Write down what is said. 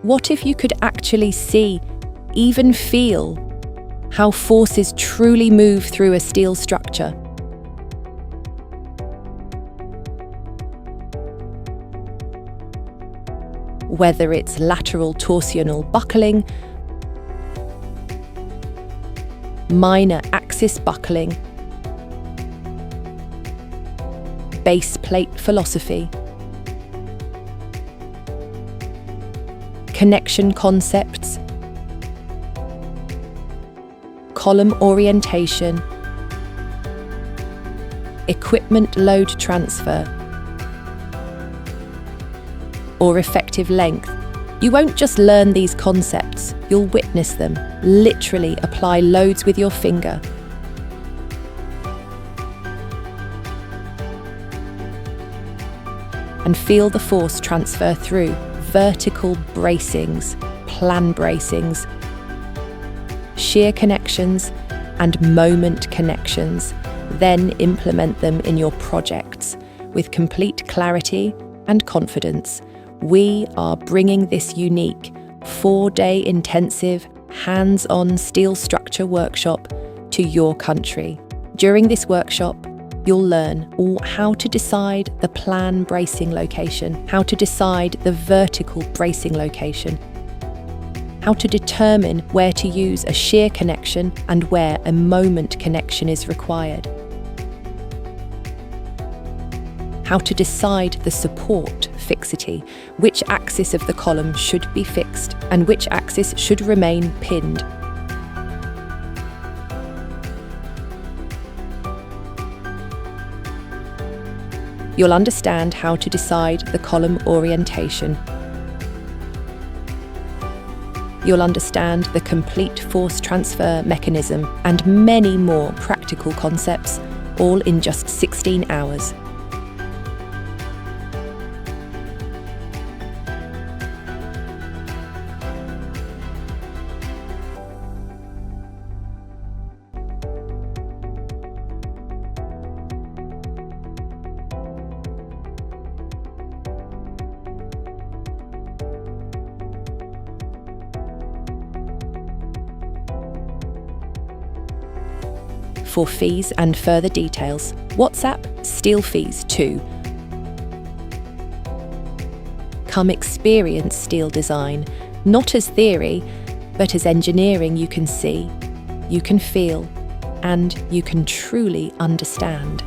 What if you could actually see, even feel, how forces truly move through a steel structure? Whether it's lateral torsional buckling, minor axis buckling, base plate philosophy, connection concepts, column orientation, equipment load transfer, or effective length. You won't just learn these concepts, you'll witness them, literally apply loads with your finger. And feel the force transfer through vertical bracings, plan bracings, shear connections, and moment connections. Then implement them in your projects with complete clarity and confidence. We are bringing this unique 4-day intensive, hands-on steel structure workshop to your country. During this workshop, you'll learn how to decide the plan bracing location, how to decide the vertical bracing location, how to determine where to use a shear connection and where a moment connection is required, how to decide the support fixity, which axis of the column should be fixed and which axis should remain pinned. You'll understand how to decide the column orientation. You'll understand the complete force transfer mechanism and many more practical concepts, all in just 16 hours. For fees and further details, WhatsApp Steel Fees 2. Come experience steel design, not as theory, but as engineering you can see, you can feel, and you can truly understand.